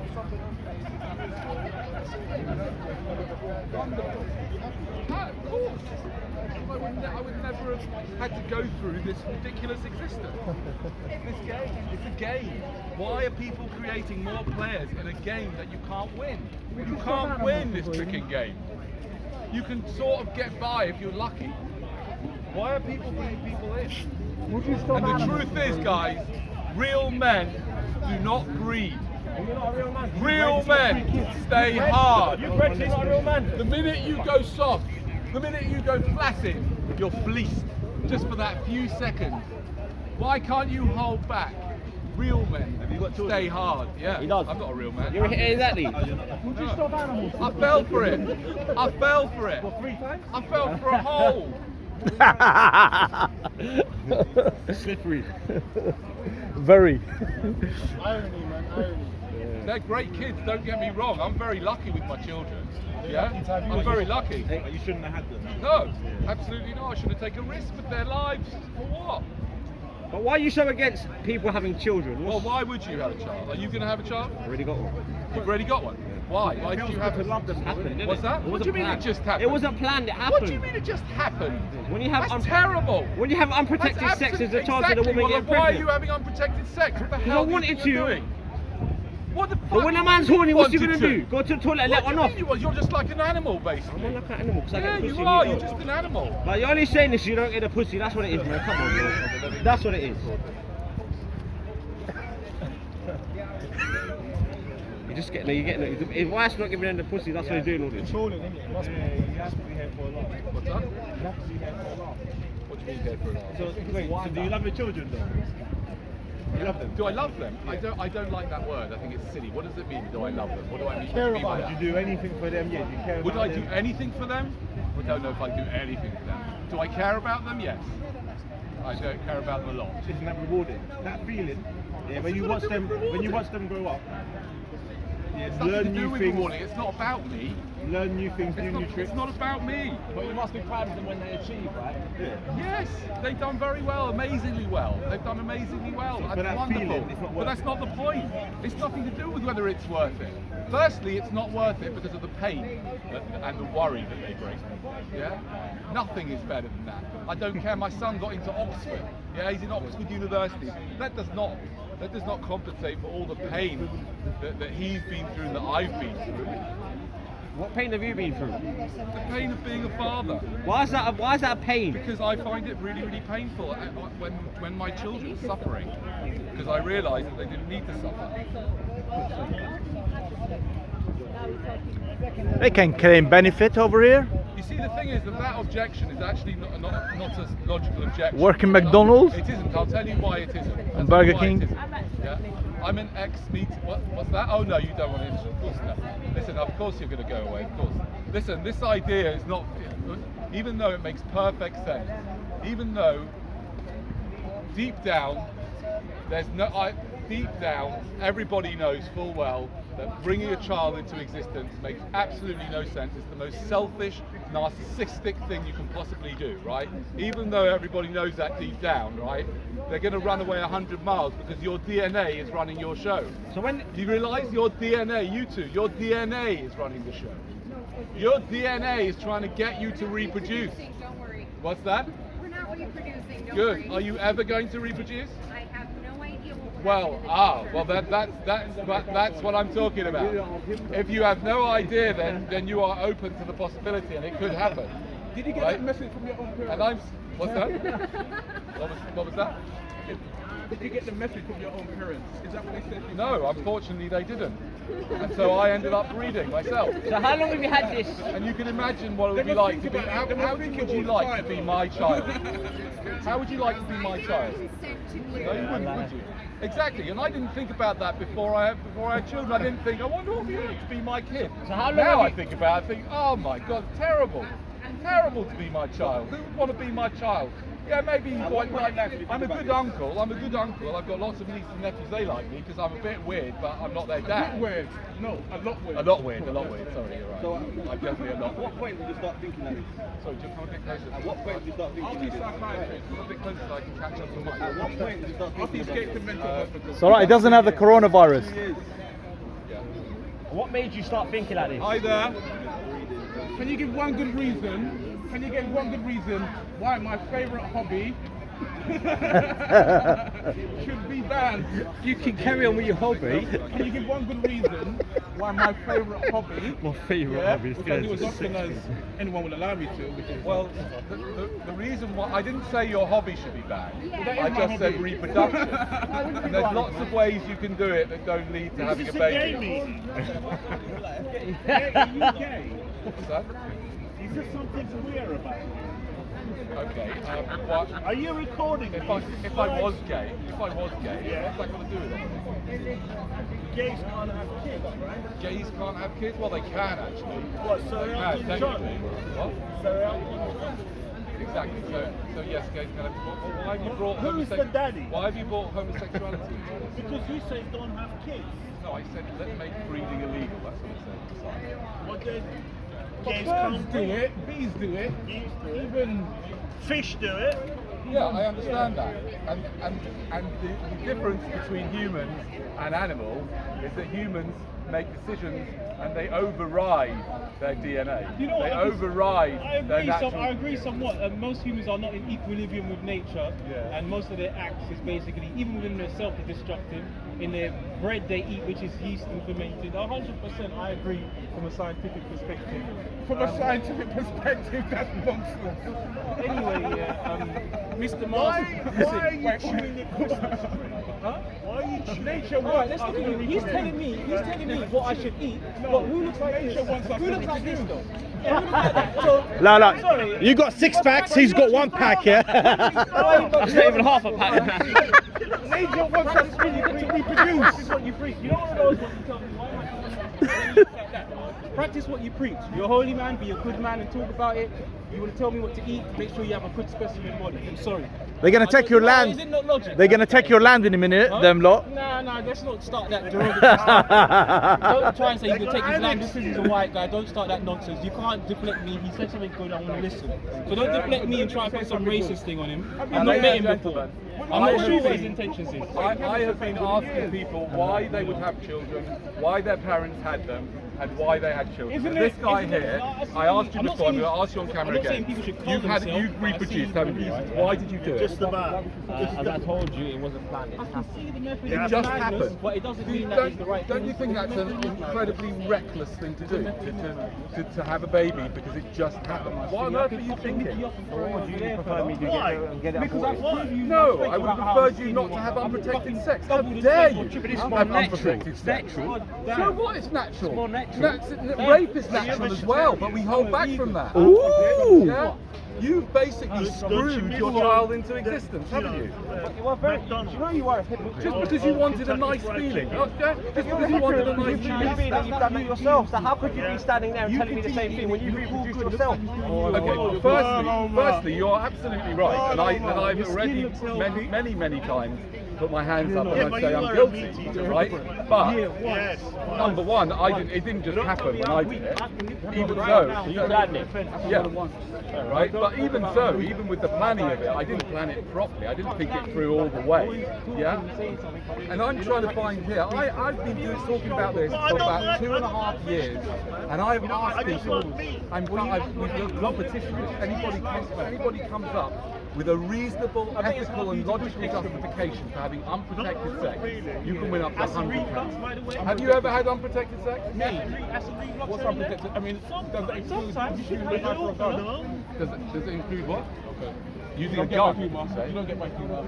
Of course. I would never have had to go through this ridiculous existence. This game, it's a game. Why are people creating more players in a game that you can't win? You can't win this freaking game. You can sort of get by if you're lucky. Why are people bringing people in? And the truth is, guys, real men do not breed. Real men stay hard. You're not a real man. The minute you go soft, the minute you go flaccid, you're fleeced just for that few seconds. Why can't you hold back? Real men stay hard. Yeah, He does. I'm not a real man. You're exactly. Would you stop animals? I fell for it. I fell for it. What, 3 times? I fell for a hole. Slippery. Very. Irony, man, irony. They're great kids, don't get me wrong. I'm very lucky with my children. Yeah, I'm very lucky. You shouldn't have had them. No, absolutely not. I should have taken a risk with their lives. For what? But why are you so against people having children? Well, why would you have a child? Are you going to have a child? I already got one. You've already got one. Why? Why did you have to love them? Happened, What's that? It What do you wasn't mean planned. it just happened? It wasn't planned. It happened. What do you mean it just happened? When you have That's terrible. When you have unprotected That's sex, there's a chance exactly. of the woman Well, getting why are pregnant. you having unprotected sex? What the Because hell I do you wanted think to. you're doing? What the fuck? But when a man's horny, what's he Wanted gonna to? do? Go to the toilet and let What one do off? you mean? You're just like an animal, basically. I'm not like an animal because I Yeah, get pussy. you and are. you You're don't. just an animal. Like you're only saying this, you don't get a pussy. That's what it is, man. Come on, bro. That's what it is. You just get, no, you're getting it. If wife's not giving them the pussy, that's why they're doing all this. Controlling, isn't it? Must be. You have to be here for a laugh. What's that? You have to be here for a laugh. What do you mean here for an hour? So, wait, so do you love your children though? You love them? Do I love them? I don't like that word. I think it's silly. What does it mean? Do I love them? What do I mean? Care by about that? them? Do you do anything for them? Yeah, do you care Would about I do them? anything for them? I don't know if I do anything for them. Do I care about them? Yes. I don't care about them a lot. Isn't that rewarding? That feeling, yeah, when you watch them, grow up, yeah, It's nothing to learn do new with things, rewarding. It's not about me. learn new things, do new It's tricks. not about me. But you must be proud of them when they achieve, right? Yeah. Yes, they've done very well, amazingly well. They've done amazingly well. But That's that wonderful. feeling, it's not But worth that's not the point. It's nothing to do with whether it's worth it. Firstly, it's not worth it because of the pain and the worry that they bring. Yeah? Nothing is better than that. I don't care. My son got into Oxford. Yeah, he's in Oxford University. That does not compensate for all the pain that he's been through and that I've been through. What pain have you been through? The pain of being a father. Why is that a pain? Because I find it really, really painful when my children are suffering. Because I realise that they didn't need to suffer. They can claim benefit over here. You see, the thing is that objection is actually not a logical objection. Work in McDonald's? It isn't. I'll tell you why it isn't. I'll And tell you Burger why it King? isn't. Yeah? I'm an ex-meat. What's that? Oh no, you don't want to. Of course not. Listen, of course you're going to go away. Of course. Listen, this idea is not. Even though it makes perfect sense, even though deep down deep down, everybody knows full well that bringing a child into existence makes absolutely no sense. It's the most selfish, narcissistic thing you can possibly do, right? Even though everybody knows that deep down, right? They're going to run away 100 miles because your DNA is running your show. So when Do you realise your DNA, you two, your DNA is running the show. Your DNA is trying to get you to reproduce. Don't worry. What's that? We're not reproducing. Don't Good. worry. Are you ever going to reproduce? I have no idea what Well, that's what I'm talking about. If you have no idea, then you are open to the possibility, and it could happen. Did you get Right? that message from your own parents? And what's that? What was that? Did you get the message from your own parents? Is that what they said? No, unfortunately they didn't. And so I ended up breeding myself. So how long have you had this? And you can imagine what it would be like to be. How would you like to be my child? How would you like to be my child? sent to No, you. you wouldn't, would you? Exactly, and I didn't think about that before I had children. I didn't think, I wonder what it would be like to be my kid. So how long now have I you- think about it, I think, oh my God, terrible. Terrible to be my child. Who would want to be my child? Yeah, maybe quite like. I'm a good uncle. I've got lots of nieces and nephews. They like me because I'm a bit weird, but I'm not their dad. Weird. No, a lot weird. A lot weird. Sorry, you're right. So, I'm definitely a lot At what weird. point did you start thinking that? Sorry, just come a bit closer. At what point did you start I'll thinking be that? psychiatrist. Come a bit closer so I can catch up to At mine. what point did you start thinking Escape about the mental hospital. It's alright, it doesn't have the coronavirus. years? Yeah. What made you start thinking like this? Hi there. Can you give one good reason? Can you give one good reason why my favourite hobby should be banned? You can carry on with your hobby. Can you give one good reason why my favourite hobby? My favourite hobby is which I do as often as anyone will allow me to. Which is well, the reason why I didn't say your hobby should be banned. I just said reproduction. And there's lots of ways you can do it that don't lead to having a baby. Are you gay? What's that? Is there something weird about it? Okay. What? Are you recording? If I was gay, what's that got to do with it? Gays can't have kids, right? Gays can't have kids? Well, they can actually. What? So They Elton can, John? technically. What? So Elton Exactly. So yes, gays can have. Why have you brought Who's the daddy? Why have you brought homosexuality? Because you say don't have kids. No, I said let's make breeding illegal. That's what I said. What they Gays can't do it. Bees do it. Bees do it. Even fish do it. yeah, I understand that. And the difference between humans and animals is that humans make decisions and they override their DNA. You know They what, override their natural. I agree somewhat. Most humans are not in equilibrium with nature, Yeah. and most of their acts is basically, even within themselves, they're destructive. In their bread they eat, which is yeast and fermented. 100%, I agree from a scientific perspective. From a scientific perspective, that's nonsense. Anyway, Mr. Why Mars. are you chewing at Christmas tree? Huh? Why are you chewing? Nature, alright, let's look at you. He's telling me what I should eat. But who looks like this? Who looks like this though? Yeah, who looks like that? So, La, sorry. you got 6 packs, he's got 1 pack, yeah? It's not even half a pack. Nature wants us to reproduce. This is what you preach. You know what those what you tell me? Why am I like that? Practice what you preach. You're a holy man, be a good man and talk about it. You want to tell me what to eat, make sure you have a good specimen body. I'm sorry. They're gonna take your Is land. it not logic? They're gonna take your land in a minute, them lot. Nah, let's not start that derogatory stuff. Don't try and say you can take his land just because he's a white guy. Don't start that nonsense. You can't deflect me. He said something good, I want to listen. So don't deflect me and try and put some racist thing on him. I've not met him before. I'm not sure what his intentions is. I have been asking people why they would have children, why their parents had them, and why they had children. Isn't This it- guy isn't it- here, no, I asked you I'm not before, I'm saying- going to ask you on camera I'm not saying again. people should clone themselves, You've but I reproduced, see haven't you? Why did you do it? Just about. As I told you, it wasn't planned. It I can happened. see the method It of just madness, happened. but it doesn't mean that it's the right Don't thing. you think that's an incredibly reckless thing to do? To have a baby because it just happened? What on earth are you thinking? Why? Because I've heard you No, I would have preferred you not to have unprotected sex. How dare you have unprotected sex? So what is natural? more natural. Rape is natural as well, but we hold back from that. Ooh. Yeah? You've basically screwed your child into existence, haven't you? You are very. You know you are a hypocrite. Just because you wanted a nice feeling. Oh, yeah? Just because you wanted a nice feeling. You've done it yourself. So how could you be standing there and telling me the same thing when you reproduced yourself? Okay, firstly, you're absolutely right, and I've already many times put my hands up and I say I'm guilty, right? But Yes. number one, it didn't just happen when I did it. Even so, You planned it. yeah, right. But even so, even with the planning of it, I didn't plan it properly. I didn't think it through all the way. Yeah. And I'm trying to find here. I've been talking about this for about 2.5 years, and I've asked people. We've got petitions. Anybody comes up with a reasonable, ethical, and logical justification for having unprotected sex, you can win up to £100. Have you ever had unprotected sex? What's unprotected? I mean, does it include Does it include what? Okay. Using a gun? You don't get my humor.